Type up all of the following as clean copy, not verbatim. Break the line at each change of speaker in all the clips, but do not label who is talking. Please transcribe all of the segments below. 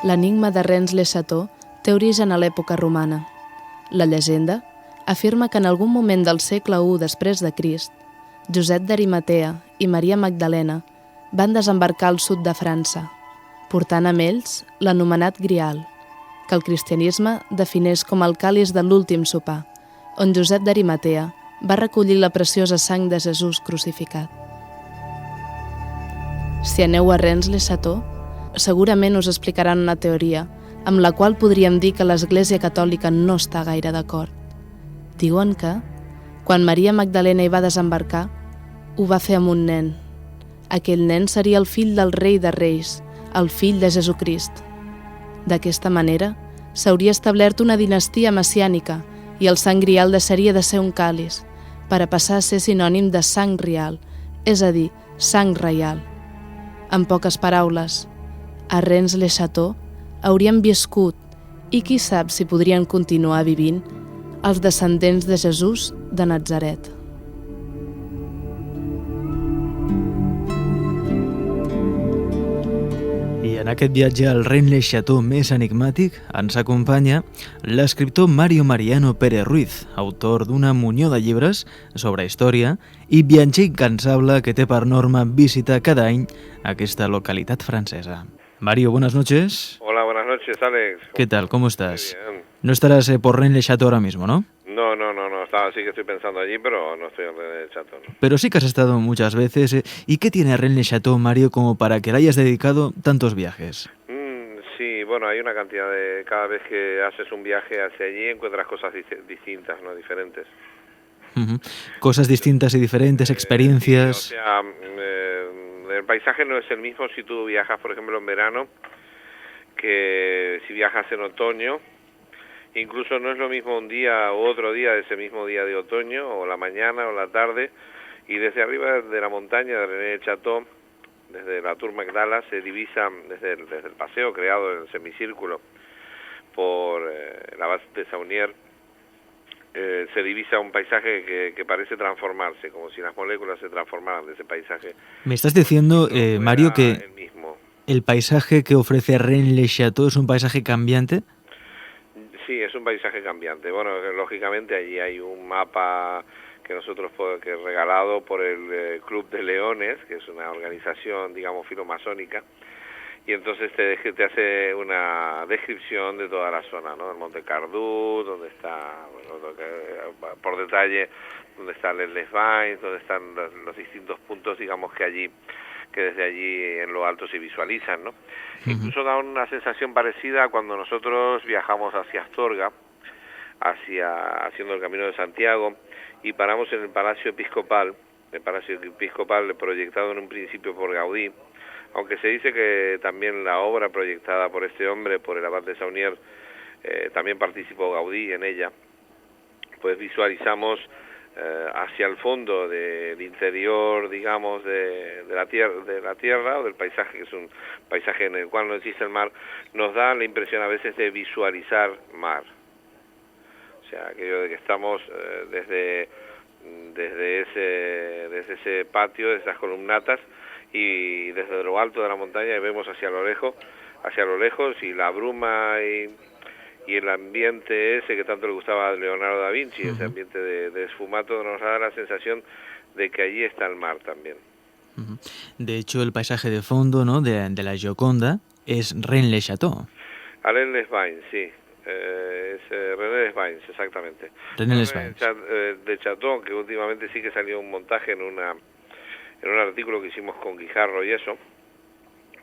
L'enigma de Rennes-le-Château té origen a l'època romana. La llegenda afirma que en algun moment del segle I després de Crist, Josep d'Arimatea i Maria Magdalena van desembarcar al sud de França, portant amb ells l'anomenat Grial, que el cristianisme defineix com el càliz de l'últim sopar, on Josep d'Arimatea va recollir la preciosa sang de Jesús crucificat. Si aneu a Rennes-le-Château, segurament us explicaran una teoria amb la qual podríem dir que l'Església Catòlica no està gaire d'acord. Diuen que, quan Maria Magdalena hi va desembarcar, ho va fer amb un nen. Aquell nen seria el fill del rei de reis, el fill de Jesucrist. D'aquesta manera, s'hauria establert una dinastia messiànica i el sang grial deixaria de ser un càliz per a passar a ser sinònim de sang rial, és a dir, sang reial. En poques paraules, a Rennes-le-Château haurien viscut, i qui sap si podrien continuar vivint, els descendents de Jesús de Natzaret.
I en aquest viatge al Rennes-le-Château més enigmàtic ens acompanya l'escriptor Mario Mariano Pérez Ruiz, autor d'una munió de llibres sobre història i viatger incansable que té per norma visitar cada any aquesta localitat francesa. Mario, buenas noches.
Hola, buenas noches, Alex.
¿Qué tal? ¿Cómo estás?
Muy bien.
No estarás por Rennes-le-Château ahora mismo, ¿no?
No, sí que estoy pensando allí, pero no estoy en Rennes-le-Château, ¿no?
Pero sí que has estado muchas veces. ¿Y qué tiene Rennes-le-Château, Mario, como para que le hayas dedicado tantos viajes?
Sí, bueno, hay una cantidad de... Cada vez que haces un viaje hacia allí encuentras cosas distintas, ¿no? Diferentes.
Cosas distintas y diferentes, experiencias...
Sí, o sea, el paisaje no es el mismo si tú viajas, por ejemplo, en verano, que si viajas en otoño. Incluso no es lo mismo un día u otro día de ese mismo día de otoño, o la mañana o la tarde, y desde arriba de la montaña de Rennes-le-Château, desde la Tour Magdala, se divisa desde el paseo creado en semicírculo por la base de Saunier, se divisa un paisaje que parece transformarse, como si las moléculas se transformaran de ese paisaje.
Me estás diciendo, Mario, que el paisaje que ofrece Rennes-le-Château es un paisaje cambiante.
Sí, es un paisaje cambiante. Bueno, lógicamente allí hay un mapa que nosotros que es regalado por el Club de Leones, que es una organización, digamos, filomasónica, y entonces te hace una descripción de toda la zona, ¿no? El Monte Cardú, donde está, bueno, por detalle, donde está Les Vines, donde están los distintos puntos, digamos, que desde allí en lo alto se visualizan, ¿no? Incluso da una sensación parecida a cuando nosotros viajamos hacia Astorga, haciendo el Camino de Santiago, y paramos en el Palacio Episcopal proyectado en un principio por Gaudí, aunque se dice que también la obra proyectada por este hombre, por el abad de Saunier, también participó Gaudí en ella. Pues visualizamos hacia el fondo del interior, digamos, de la tierra o del paisaje, que es un paisaje en el cual no existe el mar, nos da la impresión a veces de visualizar mar. O sea, aquello de que estamos desde ese patio, de esas columnatas, y desde lo alto de la montaña y vemos hacia lo lejos y la bruma y el ambiente ese que tanto le gustaba a Leonardo da Vinci, ese ambiente de esfumato, nos da la sensación de que allí está el mar también.
De hecho, el paisaje de fondo, ¿no?, de la Gioconda es Rennes-le-Château.
Rennes-les-Vines, sí. Es Rennes-les-Vines, exactamente.
Rennes-les-Vines.
De Château, que últimamente sí que salió un montaje en un artículo que hicimos con Guijarro y eso,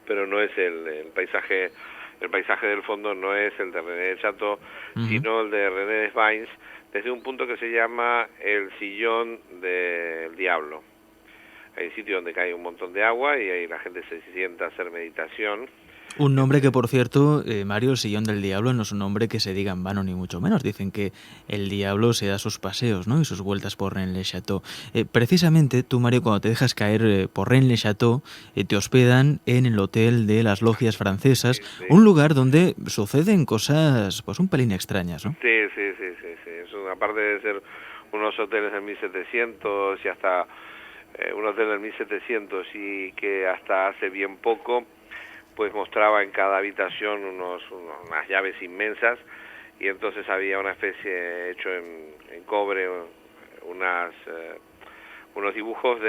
pero no es el paisaje del fondo no es el de Rennes-le-Château, sino el de Rennes-les-Vines, desde un punto que se llama el Sillón del Diablo. Hay un sitio donde cae un montón de agua y ahí la gente se sienta a hacer meditación.
Un nombre que, por cierto, Mario, el Sillón del Diablo no es un nombre que se diga en vano ni mucho menos. Dicen que el diablo se da sus paseos, ¿no?, y sus vueltas por Rennes-le-Château. Precisamente tú, Mario, cuando te dejas caer por Rennes-le-Château, te hospedan en el Hotel de las Logias Francesas, sí. Un lugar donde suceden cosas, pues, un pelín extrañas, ¿no?
Sí. Es aparte de ser unos hoteles del 1700 y hasta un hotel del 1700 y que hasta hace bien poco pues mostraba en cada habitación unas llaves inmensas, y entonces había una especie hecho en cobre, unos dibujos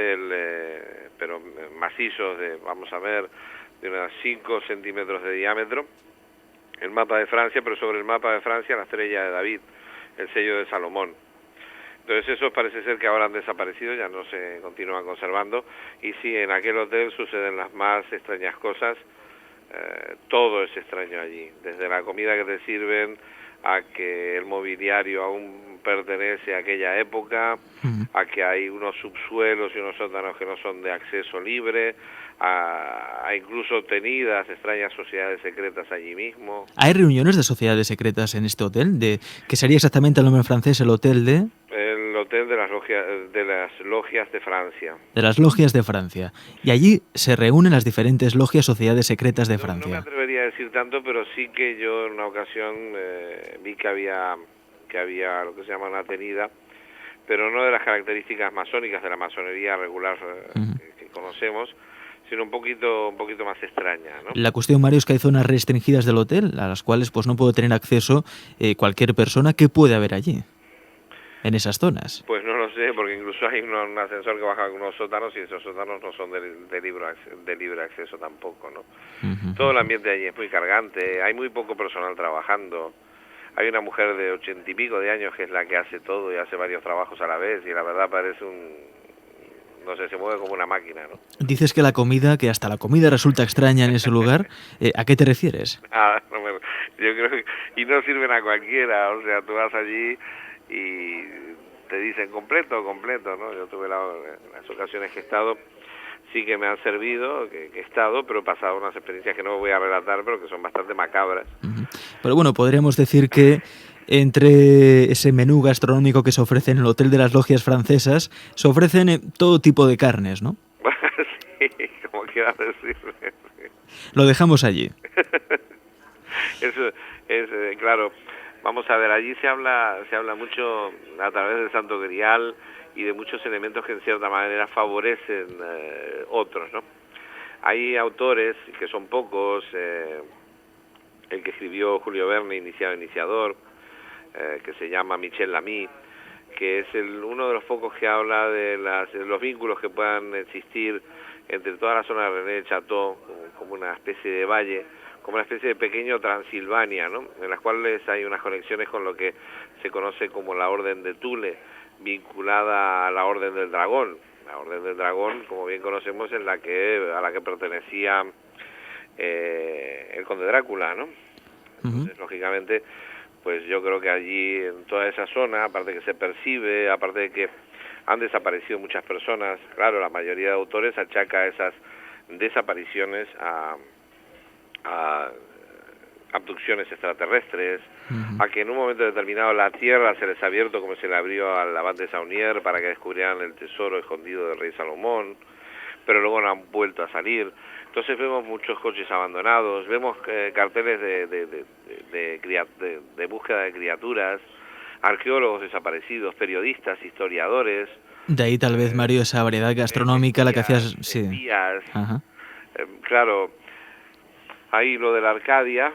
pero macizos, vamos a ver, de unos 5 centímetros de diámetro, el mapa de Francia, pero sobre el mapa de Francia la estrella de David, el sello de Salomón. Entonces esos parece ser que ahora han desaparecido, ya no se continúan conservando, y sí, en aquel hotel suceden las más extrañas cosas. Todo es extraño allí, desde la comida que te sirven a que el mobiliario aún pertenece a aquella época, a que hay unos subsuelos y unos sótanos que no son de acceso libre, a incluso tenidas extrañas sociedades secretas allí mismo.
¿Hay reuniones de sociedades secretas en este hotel? ¿Qué sería exactamente el nombre en francés, el hotel de...?
El hotel de las logias de Francia.
De las logias de Francia. Y allí se reúnen las diferentes logias, sociedades secretas de Francia.
No me atrevería a decir tanto, pero sí que yo en una ocasión vi que había lo que se llama una tenida, pero no de las características masónicas de la masonería regular que conocemos, sino un poquito más extraña, ¿no?
La cuestión, Mario, es que hay zonas restringidas del hotel a las cuales pues no puede tener acceso cualquier persona. ¿Qué puede haber allí, en esas zonas?
Pues no lo sé, porque incluso hay un ascensor que baja a unos sótanos, y esos sótanos no son de libre acceso tampoco, ¿no? Todo el ambiente allí es muy cargante, hay muy poco personal trabajando. Hay una mujer de 80 y pico de años que es la que hace todo y hace varios trabajos a la vez, y la verdad parece no sé, se mueve como una máquina, ¿no?
Dices que que hasta la comida resulta extraña en ese lugar. ¿A qué te refieres?
Yo creo que... Y no sirven a cualquiera, o sea, tú vas allí y te dicen completo, ¿no? Yo tuve las ocasiones que he estado, sí que me han servido, que he estado, pero he pasado unas experiencias que no voy a relatar, pero que son bastante macabras.
Pero bueno, podríamos decir que entre ese menú gastronómico que se ofrece en el Hotel de las Logias Francesas, se ofrecen todo tipo de carnes, ¿no?
Sí, como quieras decirlo.
Lo dejamos allí.
Eso es claro. Vamos a ver, allí se habla mucho a través del Santo Grial y de muchos elementos que en cierta manera favorecen otros, ¿no? Hay autores, que son pocos, el que escribió Julio Verne, Iniciador, que se llama Michel Lamy, que es uno de los pocos que habla de los vínculos que puedan existir entre toda la zona de René del Chateau, como una especie de valle, como una especie de pequeño Transilvania, ¿no? En las cuales hay unas conexiones con lo que se conoce como la Orden de Thule, vinculada a la Orden del Dragón. La Orden del Dragón, como bien conocemos, es a la que pertenecía el Conde Drácula, ¿no? Entonces, lógicamente, pues yo creo que allí, en toda esa zona, aparte que se percibe, aparte de que han desaparecido muchas personas, claro, la mayoría de autores achaca esas desapariciones a abducciones extraterrestres, a que en un momento determinado la Tierra se les ha abierto como se le abrió al abad de Saunier para que descubrieran el tesoro escondido del rey Salomón, pero luego no han vuelto a salir. Entonces vemos muchos coches abandonados, vemos carteles de búsqueda de criaturas, arqueólogos desaparecidos, periodistas, historiadores.
De ahí tal vez, Mario, esa variedad gastronómica, la que hacías... Sí.
Claro, ahí lo de la Arcadia,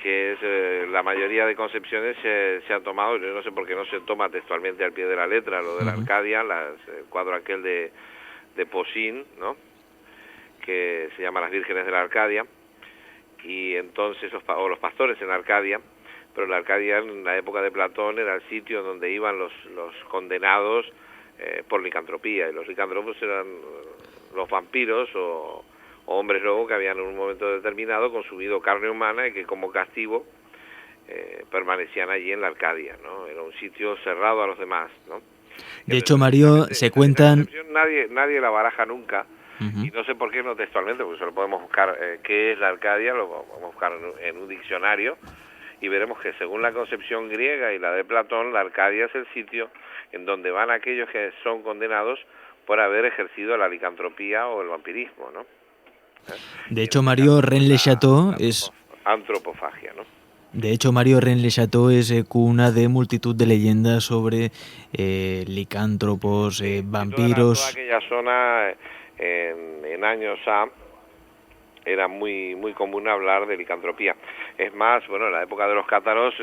que es la mayoría de concepciones se han tomado, yo no sé por qué no se toma textualmente al pie de la letra, lo de la Arcadia, el cuadro aquel de Poussin, ¿no?, que se llama Las Vírgenes de la Arcadia, y entonces los pastores en Arcadia, pero la Arcadia en la época de Platón era el sitio donde iban los condenados por licantropía, y los licántropos eran los vampiros o hombres lobo que habían en un momento determinado consumido carne humana y que como castigo permanecían allí en la Arcadia, ¿no? Era un sitio cerrado a los demás, ¿no?
De hecho, Mario, se cuentan...
Nadie la baraja nunca, y no sé por qué no textualmente, porque solo podemos buscar qué es la Arcadia, lo vamos a buscar en un diccionario, y veremos que según la concepción griega y la de Platón, la Arcadia es el sitio en donde van aquellos que son condenados por haber ejercido la licantropía o el vampirismo, ¿no?
De hecho, Mario, Rennes-le-Château es...
Antropofagia, ¿no?
De hecho, Mario, Rennes-le-Château es cuna de multitud de leyendas sobre licántropos, vampiros...
Toda aquella zona en años A era muy común hablar de licantropía. Es más, bueno, en la época de los cátaros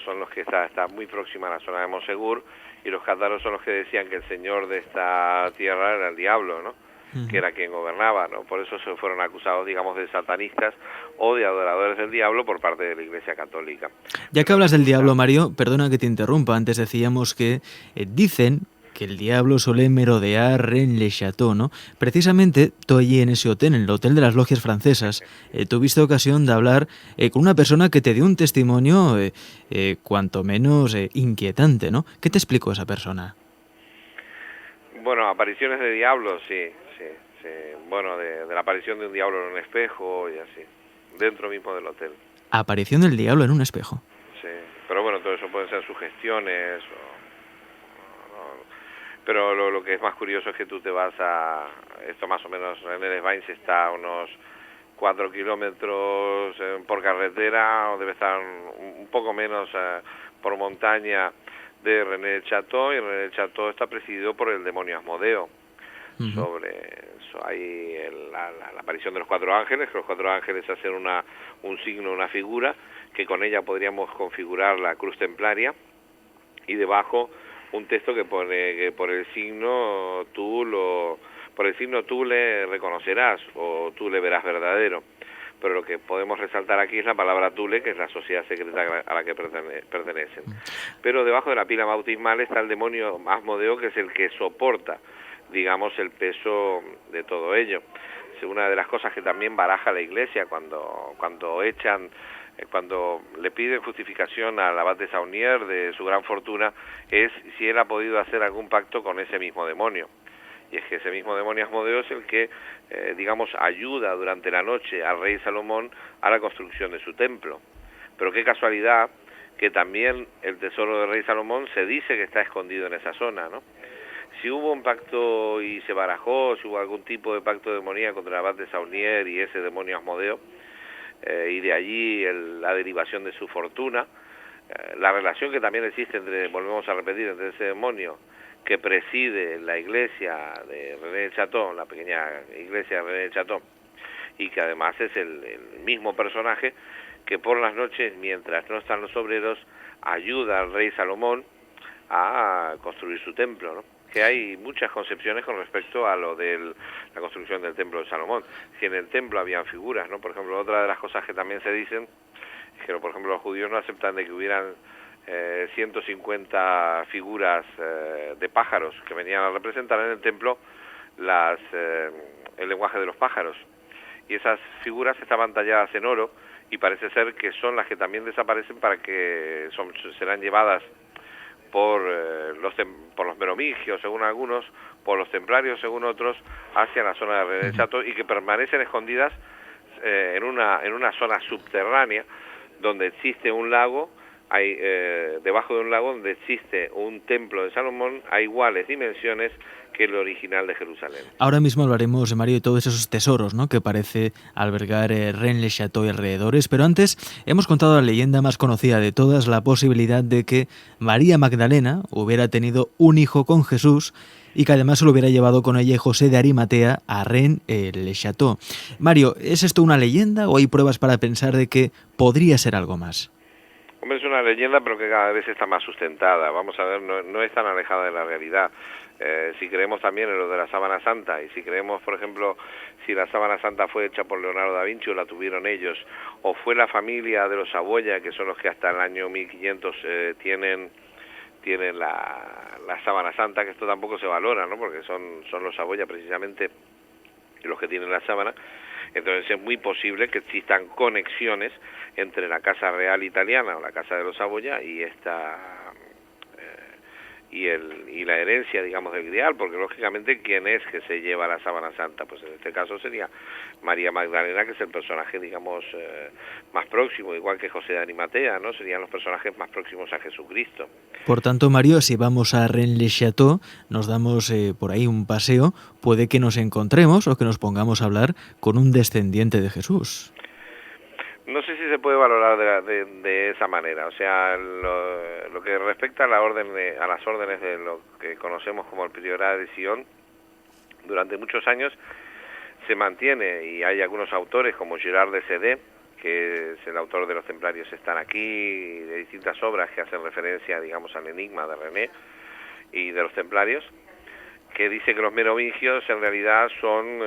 son los que está muy próxima a la zona de Monsegur, y los cátaros son los que decían que el señor de esta tierra era el diablo, ¿no? Que era quien gobernaba, ¿no? Por eso se fueron acusados, digamos, de satanistas o de adoradores del diablo por parte de la Iglesia Católica.
Ya que hablas del diablo, Mario, perdona que te interrumpa, antes decíamos que dicen que el diablo suele merodear en Le Château, ¿no? Precisamente, tú allí en ese hotel, en el Hotel de las Logias Francesas, tuviste ocasión de hablar con una persona que te dio un testimonio cuanto menos inquietante, ¿no? ¿Qué te explicó esa persona?
Bueno, apariciones de diablos, sí. Bueno, de la aparición de un diablo en un espejo y así, dentro mismo del hotel.
Aparición del diablo en un espejo.
Sí, pero bueno, todo eso pueden ser sugestiones pero lo que es más curioso es que tú te vas esto más o menos, en el Esbains está a unos 4 kilómetros por carretera, o debe estar un poco menos por montaña de René del Château, y René del Château está presidido por el demonio Asmodeo. Hay la aparición de los 4 ángeles, que los 4 ángeles hacen un signo, una figura, que con ella podríamos configurar la cruz templaria, y debajo un texto que pone que por el signo tú le reconocerás, o tú le verás verdadero. Pero lo que podemos resaltar aquí es la palabra Tule, que es la sociedad secreta a la que pertenecen. Pero debajo de la pila bautismal está el demonio Asmodeo, que es el que soporta, digamos, el peso de todo ello. Es una de las cosas que también baraja la Iglesia cuando le piden justificación al abad de Saunier de su gran fortuna, es si él ha podido hacer algún pacto con ese mismo demonio. Y es que ese mismo demonio Asmodeo es el que, digamos, ayuda durante la noche al rey Salomón a la construcción de su templo. Pero qué casualidad que también el tesoro del rey Salomón se dice que está escondido en esa zona, ¿no? Si hubo un pacto y se barajó, si hubo algún tipo de pacto demoníaco contra el abad de Saunier y ese demonio Asmodeo, y de allí la derivación de su fortuna, la relación que también existe volvemos a repetir, entre ese demonio que preside la iglesia de René del Château, la pequeña iglesia de René del Château, y que además es el mismo personaje que por las noches, mientras no están los obreros, ayuda al rey Salomón a construir su templo, ¿no? Que hay muchas concepciones con respecto a lo de la construcción del templo de Salomón. Si en el templo habían figuras, ¿no? Por ejemplo, otra de las cosas que también se dicen es que, por ejemplo, los judíos no aceptan de que hubieran 150 figuras de pájaros que venían a representar en el templo el lenguaje de los pájaros. Y esas figuras estaban talladas en oro, y parece ser que son las que también desaparecen serán llevadas por los merovingios, según algunos, por los templarios, según otros, hacia la zona de René del Château, y que permanecen escondidas en una zona subterránea donde existe un lago. Debajo de un lago donde existe un templo de Salomón a iguales dimensiones que el original de Jerusalén.
Ahora mismo hablaremos, Mario, de todos esos tesoros, ¿no?, que parece albergar Rennes le Château y alrededores, pero antes hemos contado la leyenda más conocida de todas, la posibilidad de que María Magdalena hubiera tenido un hijo con Jesús y que además se lo hubiera llevado con ella José de Arimatea a Rennes le Château. Mario, ¿es esto una leyenda o hay pruebas para pensar de que podría ser algo más?
Hombre, es una leyenda, pero que cada vez está más sustentada. Vamos a ver, no es tan alejada de la realidad. Si creemos también en lo de la sábana santa, y si creemos, por ejemplo, si la sábana santa fue hecha por Leonardo da Vinci o la tuvieron ellos, o fue la familia de los Saboya, que son los que hasta el año 1500 tienen la sábana santa, que esto tampoco se valora, ¿no?, porque son los Saboya precisamente los que tienen la sábana. Entonces es muy posible que existan conexiones entre la Casa Real Italiana o la Casa de los Saboya y y la herencia, digamos, del Grial, porque lógicamente ¿quién es que se lleva la sábana santa? Pues en este caso sería María Magdalena, que es el personaje, digamos, más próximo, igual que José de Arimatea, ¿no? Serían los personajes más próximos a Jesucristo.
Por tanto, Mario, si vamos a Rennes le Château, nos damos por ahí un paseo, puede que nos encontremos o que nos pongamos a hablar con un descendiente de Jesús.
No sé si se puede valorar de esa manera. O sea, lo que respecta a las órdenes de lo que conocemos como el Priorato de Sion, durante muchos años se mantiene, y hay algunos autores como Gerard de Sede, que es el autor de Los Templarios están aquí, y de distintas obras que hacen referencia, digamos, al enigma de René y de los Templarios, que dice que los merovingios en realidad son,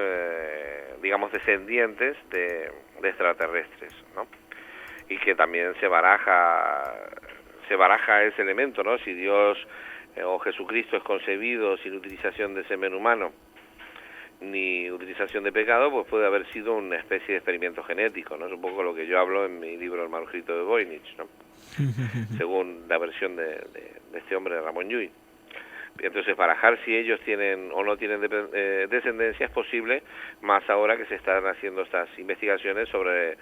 digamos, descendientes de extraterrestres, ¿no? Y que también se baraja ese elemento, ¿no? Si Dios o Jesucristo es concebido sin utilización de semen humano ni utilización de pecado, pues puede haber sido una especie de experimento genético, ¿no? Es un poco lo que yo hablo en mi libro El manuscrito de Voynich, ¿no? Según la versión de este hombre, de Ramón Llull. Entonces, barajar si ellos tienen o no tienen descendencia es posible, más ahora que se están haciendo estas investigaciones sobre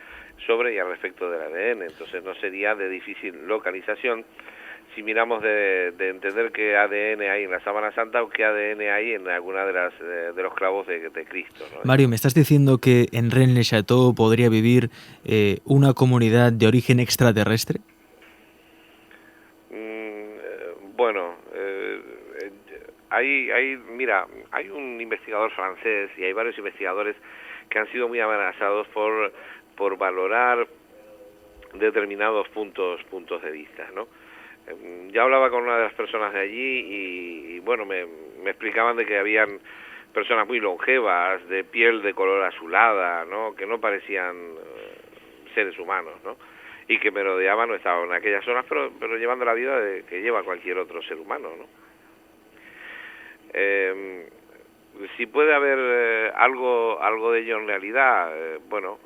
y al respecto del ADN. Entonces, no sería de difícil localización si miramos de entender qué ADN hay en la Sábana Santa o qué ADN hay en alguna de los clavos de Cristo, ¿no?
Mario, ¿me estás diciendo que en Rennes-le-Château podría vivir una comunidad de origen extraterrestre?
Bueno, mira, hay un investigador francés y hay varios investigadores que han sido muy amenazados por valorar determinados puntos de vista, ¿no? Ya hablaba con una de las personas de allí y bueno, me explicaban de que habían personas muy longevas, de piel de color azulada, ¿no? Que no parecían seres humanos, ¿no? Y que merodeaban o estaban en aquellas zonas, pero llevando la vida que lleva cualquier otro ser humano, ¿no? Si puede haber algo de ello en realidad, bueno,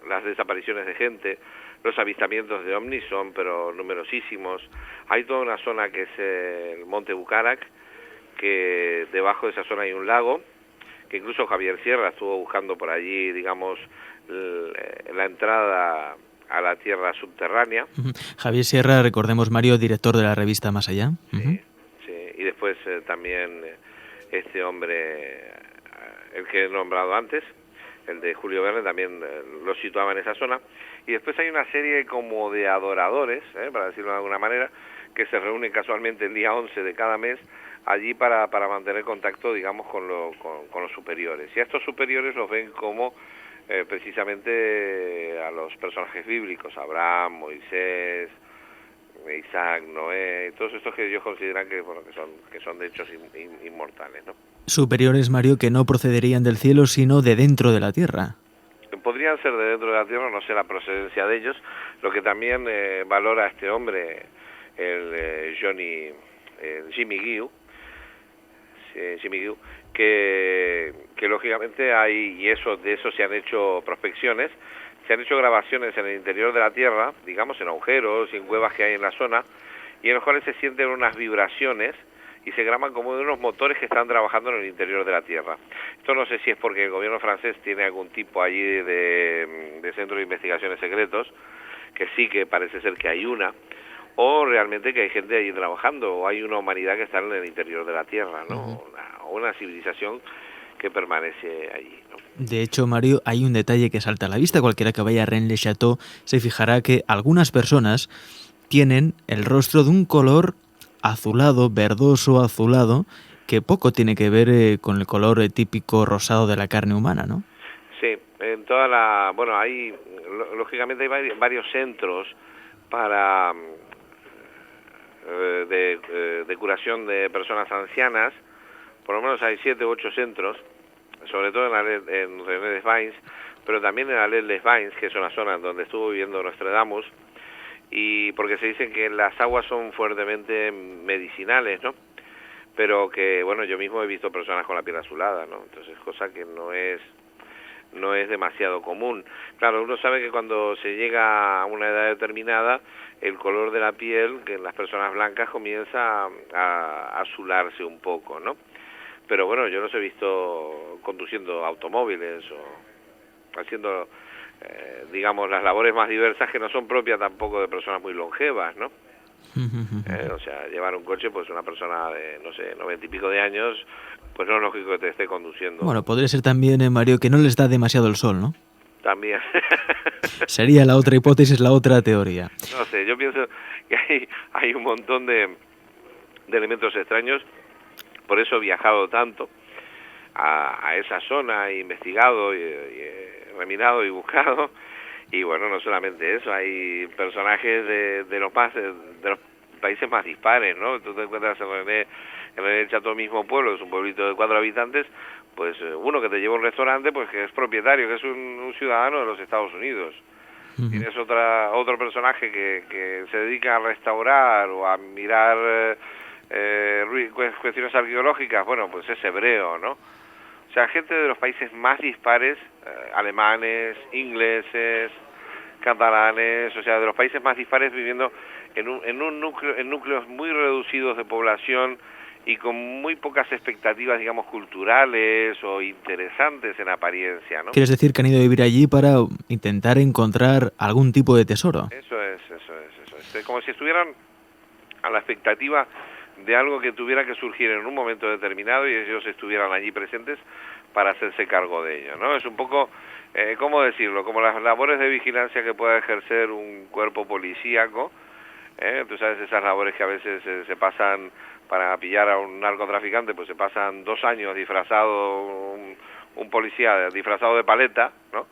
las desapariciones de gente, los avistamientos de ovnis son pero numerosísimos. Hay toda una zona que es el Monte Bucarac, que debajo de esa zona hay un lago, que incluso Javier Sierra estuvo buscando por allí, digamos, la entrada a la tierra subterránea.
Javier Sierra, recordemos, Mario, director de la revista Más Allá.
Sí, y después también este hombre, el que he nombrado antes, el de Julio Verne, también lo situaba en esa zona. Y después hay una serie como de adoradores, para decirlo de alguna manera, que se reúnen casualmente el día 11 de cada mes allí para mantener contacto, digamos, con los superiores. Y a estos superiores los ven como precisamente a los personajes bíblicos, Abraham, Moisés, Isaac, Noé, todos estos que ellos consideran que son de hechos inmortales, ¿no?
Superiores, Mario, que no procederían del cielo, sino de dentro de la tierra.
Podrían ser de dentro de la tierra, no sé la procedencia de ellos. Lo que también valora este hombre, el Jimmy Gill, que lógicamente hay, y de eso se han hecho prospecciones, se han hecho grabaciones en el interior de la Tierra, digamos en agujeros y en cuevas que hay en la zona, y en los cuales se sienten unas vibraciones y se graban como de unos motores que están trabajando en el interior de la Tierra. Esto no sé si es porque el gobierno francés tiene algún tipo allí de centro de investigaciones secretos, que sí que parece ser que hay una, o realmente que hay gente allí trabajando, o hay una humanidad que está en el interior de la Tierra, ¿no? Una civilización que permanece allí, ¿no?
De hecho, Mario, hay un detalle que salta a la vista. Cualquiera que vaya a Rennes-le-Château se fijará que algunas personas tienen el rostro de un color azulado, verdoso azulado, que poco tiene que ver con el color típico rosado de la carne humana, ¿no?
Sí, hay, lógicamente hay varios centros para de curación de personas ancianas. Por lo menos hay 7 u 8 centros, sobre todo en Rennes-les-Bains, pero también en Alais-les-Bains, que es una zona donde estuvo viviendo Nostradamus, y porque se dicen que las aguas son fuertemente medicinales, ¿no? Pero que, bueno, yo mismo he visto personas con la piel azulada, ¿no? Entonces, cosa que no es demasiado común. Claro, uno sabe que cuando se llega a una edad determinada, el color de la piel, que en las personas blancas, comienza a azularse un poco, ¿no? Pero bueno, yo los he visto conduciendo automóviles o haciendo, digamos, las labores más diversas que no son propias tampoco de personas muy longevas, ¿no? O sea, llevar un coche, pues una persona de, no sé, 90 y pico de años, pues no es lógico que te esté conduciendo.
Bueno, podría ser también, Mario, que no les da demasiado el sol, ¿no?
También.
Sería la otra hipótesis, la otra teoría.
No sé, yo pienso que hay un montón de elementos extraños, por eso he viajado tanto, a esa zona, he investigado, y remirado y buscado, y bueno, no solamente eso, hay personajes de los países más dispares, ¿no? Tú te encuentras en René Chateau, mismo pueblo, es un pueblito de 4 habitantes, pues uno que te lleva a un restaurante, pues que es propietario, que es un ciudadano de los Estados Unidos. Tienes otro personaje que se dedica a restaurar o a mirar cuestiones arqueológicas, bueno, pues es hebreo, ¿no? O sea, gente de los países más dispares, alemanes, ingleses, catalanes, o sea, de los países más dispares viviendo en núcleos muy reducidos de población y con muy pocas expectativas, digamos, culturales o interesantes en apariencia, ¿no?
¿Quieres decir que han ido a vivir allí para intentar encontrar algún tipo de tesoro?
Eso es. Como si estuvieran a la expectativa de algo que tuviera que surgir en un momento determinado y ellos estuvieran allí presentes para hacerse cargo de ello, ¿no? Es un poco, ¿cómo decirlo? Como las labores de vigilancia que pueda ejercer un cuerpo policíaco, tú sabes, esas labores que a veces se pasan para pillar a un narcotraficante, pues se pasan 2 años disfrazado, un policía disfrazado de paleta, ¿no?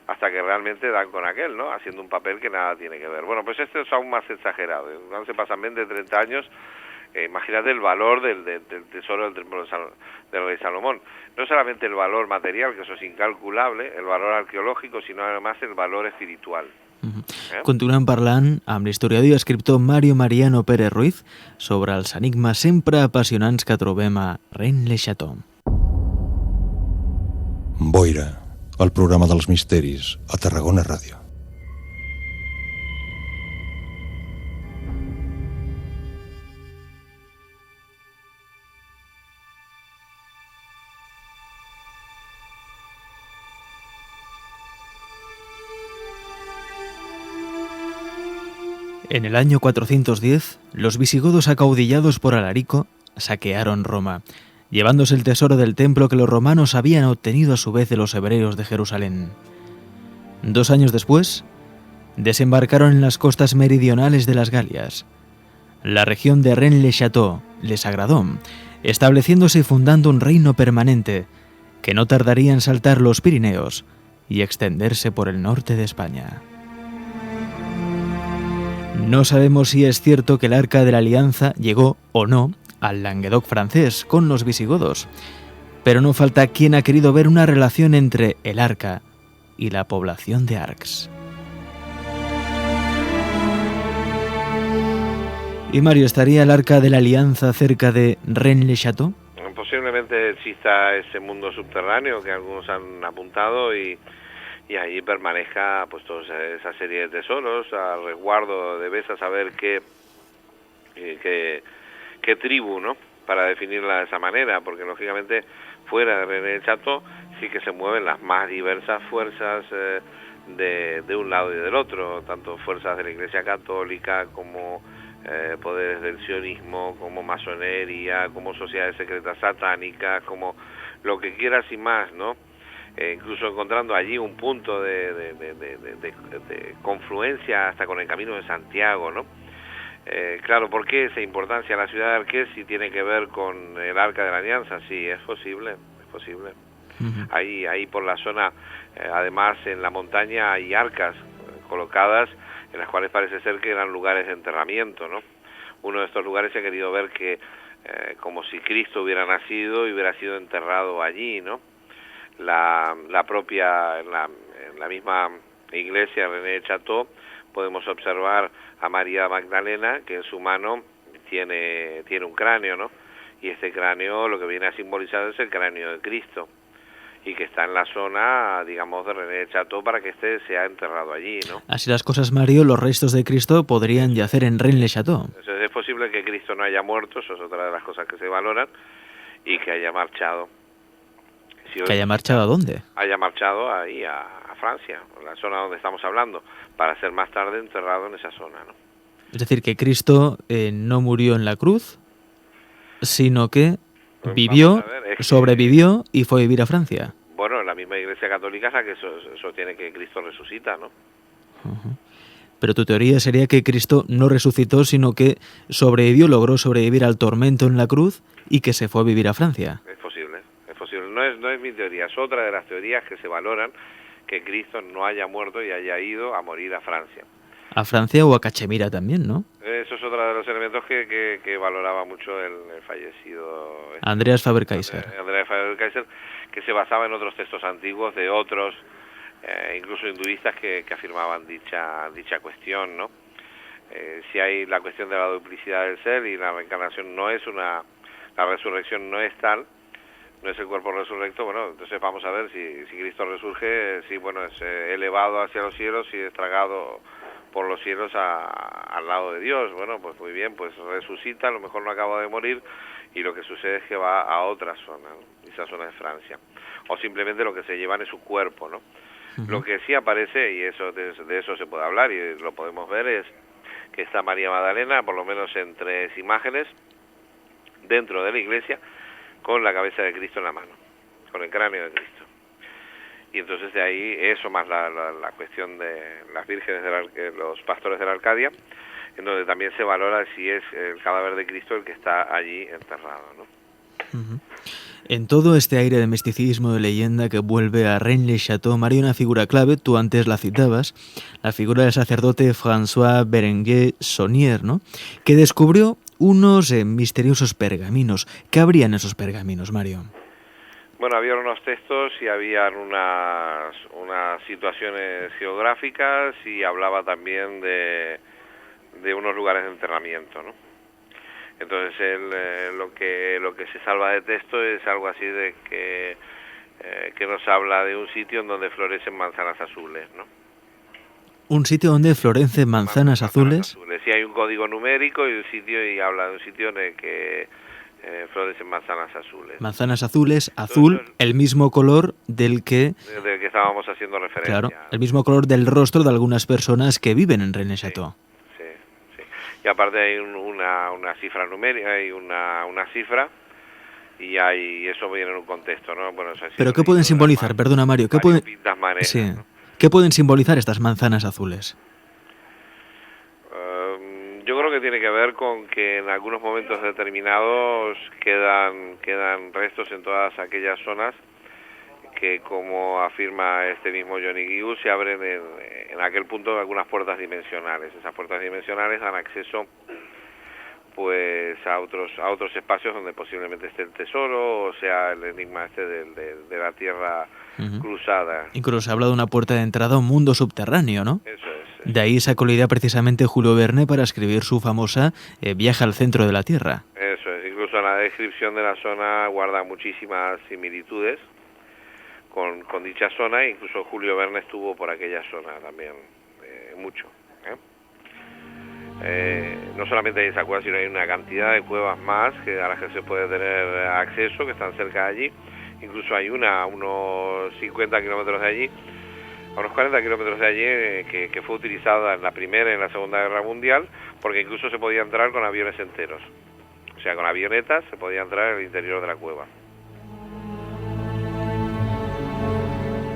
Hasta que realmente dan con aquel, ¿no? Haciendo un papel que nada tiene que ver. Bueno, pues esto es aún más exagerado. No se pasan 20, 30 años. Imagínate el valor del tesoro del templo del rey Salomón. No solamente el valor material, que eso es incalculable, el valor arqueológico, sino además el valor espiritual.
Continuem parlant amb l'historiador i escriptor Mario Mariano Pérez Ruiz sobre els enigmes sempre apassionants que trobem a Rennes-le-Château.
Boira, el programa dels misteris a Tarragona Ràdio.
En el año 410, los visigodos acaudillados por Alarico saquearon Roma, llevándose el tesoro del templo que los romanos habían obtenido a su vez de los hebreos de Jerusalén. 2 años después, desembarcaron en las costas meridionales de las Galias. La región de Rennes-le-Château les agradó, estableciéndose y fundando un reino permanente que no tardaría en saltar los Pirineos y extenderse por el norte de España. No sabemos si es cierto que el Arca de la Alianza llegó o no al Languedoc francés con los visigodos, pero no falta quien ha querido ver una relación entre el Arca y la población de Arcs. ¿Y Mario, estaría el Arca de la Alianza cerca de Rennes-le-Château?
Posiblemente exista ese mundo subterráneo que algunos han apuntado y ahí permanezca pues toda esa serie de tesoros a resguardo de ves a saber qué tribu, ¿no? Para definirla de esa manera, porque lógicamente fuera de Rennes-le-Château sí que se mueven las más diversas fuerzas de un lado y del otro, tanto fuerzas de la Iglesia Católica como poderes del sionismo, como masonería, como sociedades secretas satánicas, como lo que quieras y más, ¿no? Incluso encontrando allí un punto de confluencia hasta con el Camino de Santiago, ¿no? Claro, ¿por qué esa importancia a la ciudad de Arques si tiene que ver con el Arca de la Alianza? Sí, es posible. Ahí por la zona, además en la montaña hay arcas colocadas en las cuales parece ser que eran lugares de enterramiento, ¿no? Uno de estos lugares se ha querido ver que como si Cristo hubiera nacido y hubiera sido enterrado allí, ¿no? La propia, en la misma iglesia Rennes-le-Château podemos observar a María Magdalena, que en su mano tiene un cráneo, ¿no? Y este cráneo lo que viene a simbolizar es el cráneo de Cristo, y que está en la zona, digamos, de Rennes-le-Château para que este sea enterrado allí, ¿no?
Así las cosas, Mario, los restos de Cristo podrían yacer en Rennes-le-Château.
Entonces es posible que Cristo no haya muerto, eso es otra de las cosas que se valoran, y que haya marchado.
¿Que haya marchado a dónde?
Haya marchado ahí a Francia, la zona donde estamos hablando, para ser más tarde enterrado en esa zona, ¿no?
Es decir, que Cristo no murió en la cruz, sino que vivió, sobrevivió y fue a vivir a Francia.
Bueno, la misma Iglesia Católica es la que sostiene que Cristo resucita, ¿no?
Pero tu teoría sería que Cristo no resucitó, sino que sobrevivió, logró sobrevivir al tormento en la cruz y que se fue a vivir a Francia.
Es posible. no es mi teoría, es otra de las teorías que se valoran, que Cristo no haya muerto y haya ido a morir a Francia.
A Francia o a Cachemira también, ¿no?
Eso es otro de los elementos que valoraba mucho el fallecido
Andreas Faber-Kaiser.
Andreas Faber-Kaiser, que se basaba en otros textos antiguos de otros, incluso hinduistas, que afirmaban dicha cuestión, ¿no? Si hay la cuestión de la duplicidad del ser y la reencarnación la resurrección no es tal, no es el cuerpo resurrecto, bueno, entonces vamos a ver si Cristo resurge, si bueno, es elevado hacia los cielos y es tragado por los cielos al lado de Dios. Bueno, pues muy bien, pues resucita, a lo mejor no acaba de morir, y lo que sucede es que va a otra zona, ¿no? Esa zona es Francia. O simplemente lo que se llevan es su cuerpo, ¿no? Lo que sí aparece, y eso de eso se puede hablar y lo podemos ver, es que está María Magdalena, por lo menos en 3 imágenes, dentro de la iglesia, con la cabeza de Cristo en la mano, con el cráneo de Cristo. Y entonces de ahí eso más la cuestión de las vírgenes, los pastores de la Arcadia, en donde también se valora si es el cadáver de Cristo el que está allí enterrado, ¿no?
Uh-huh. En todo este aire de misticismo, de leyenda que vuelve a Rennes-le-Château, María, una figura clave, tú antes la citabas, la figura del sacerdote François Berenguer Saunier, ¿no? Que descubrió unos misteriosos pergaminos. ¿Qué habría en esos pergaminos, Mario?
Bueno, había unos textos y había unas situaciones geográficas, y hablaba también de unos lugares de enterramiento, ¿no? Entonces lo que se salva de texto es algo así de que nos habla de un sitio en donde florecen manzanas azules, ¿no?
Un sitio donde florecen manzanas azules.
Sí, hay un código numérico y habla de un sitio en el que florecen manzanas azules.
Manzanas azules, azul, entonces, el mismo color del que
estábamos haciendo referencia.
Claro, el mismo color del rostro de algunas personas que viven en Rennes-le-Château.
Sí. Y aparte hay una cifra numérica, hay una cifra, y eso viene en un contexto, ¿no? Bueno,
¿pero qué pueden simbolizar? Perdona, Mario, ¿qué pueden...
maneras,
sí.
¿no?
¿Qué pueden simbolizar estas manzanas azules?
Yo creo que tiene que ver con que en algunos momentos determinados quedan restos en todas aquellas zonas que, como afirma este mismo Johnny Guiu, se abren en aquel punto algunas puertas dimensionales. Esas puertas dimensionales dan acceso pues a otros espacios donde posiblemente esté el tesoro, o sea, el enigma de la tierra cruzada.
Incluso se habla de una puerta de entrada a un mundo subterráneo, ¿no?
Eso es.
De ahí sacó la idea precisamente Julio Verne para escribir su famosa Viaje al centro de la Tierra.
Eso es. Incluso la descripción de la zona guarda muchísimas similitudes con dicha zona, e incluso Julio Verne estuvo por aquella zona también, mucho. No solamente hay esa cueva, sino hay una cantidad de cuevas más a las que se puede tener acceso, que están cerca de allí. Incluso hay a unos 50 kilómetros de allí, a unos 40 kilómetros de allí, que fue utilizada en la Primera y en la Segunda Guerra Mundial, porque incluso se podía entrar con aviones enteros. O sea, con avionetas se podía entrar en el interior de la cueva.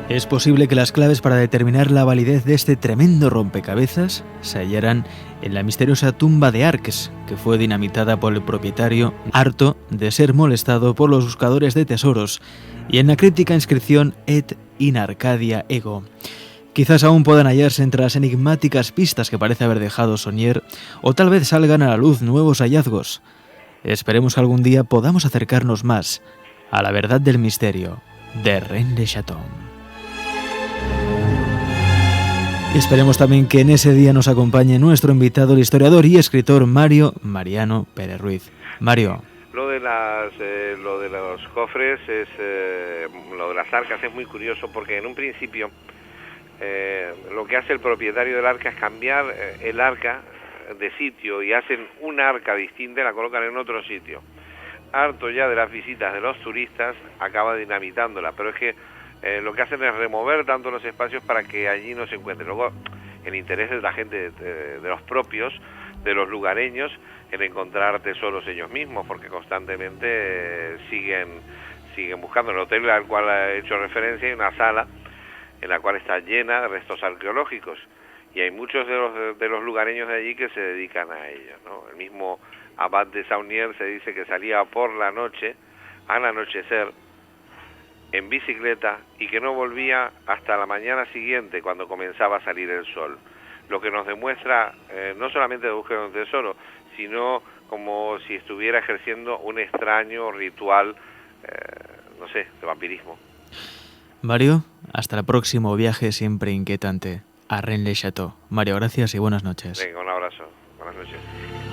Es posible que las claves para determinar la validez de este tremendo rompecabezas se hallaran en la misteriosa tumba de Arques, que fue dinamitada por el propietario, harto de ser molestado por los buscadores de tesoros, y en la críptica inscripción Et in Arcadia ego. Quizás aún puedan hallarse entre las enigmáticas pistas que parece haber dejado Saunier, o tal vez salgan a la luz nuevos hallazgos. Esperemos que algún día podamos acercarnos más a la verdad del misterio de Rennes-le-Château. Y esperemos también que en ese día nos acompañe nuestro invitado, el historiador y escritor Mario Mariano Pérez Ruiz. Mario.
Lo de los cofres, lo de las arcas es muy curioso, porque en un principio lo que hace el propietario del arca es cambiar el arca de sitio, y hacen una arca distinta y la colocan en otro sitio. Harto ya de las visitas de los turistas, acaba dinamitándola, pero es que lo que hacen es remover tanto los espacios para que allí no se encuentre. Luego, el interés de la gente, de los propios, de los lugareños, en encontrar tesoros ellos mismos, porque constantemente siguen buscando. En el hotel al cual he hecho referencia hay una sala en la cual está llena de restos arqueológicos, y hay muchos de los lugareños de allí que se dedican a ello, ¿no? El mismo abad de Saunier se dice que salía por la noche, al anochecer, en bicicleta y que no volvía hasta la mañana siguiente cuando comenzaba a salir el sol. Lo que nos demuestra no solamente la búsqueda de un tesoro, sino como si estuviera ejerciendo un extraño ritual, no sé, de vampirismo.
Mario, hasta el próximo viaje siempre inquietante a Rennes-le-Château. Mario, gracias y buenas noches.
Venga, un abrazo. Buenas noches.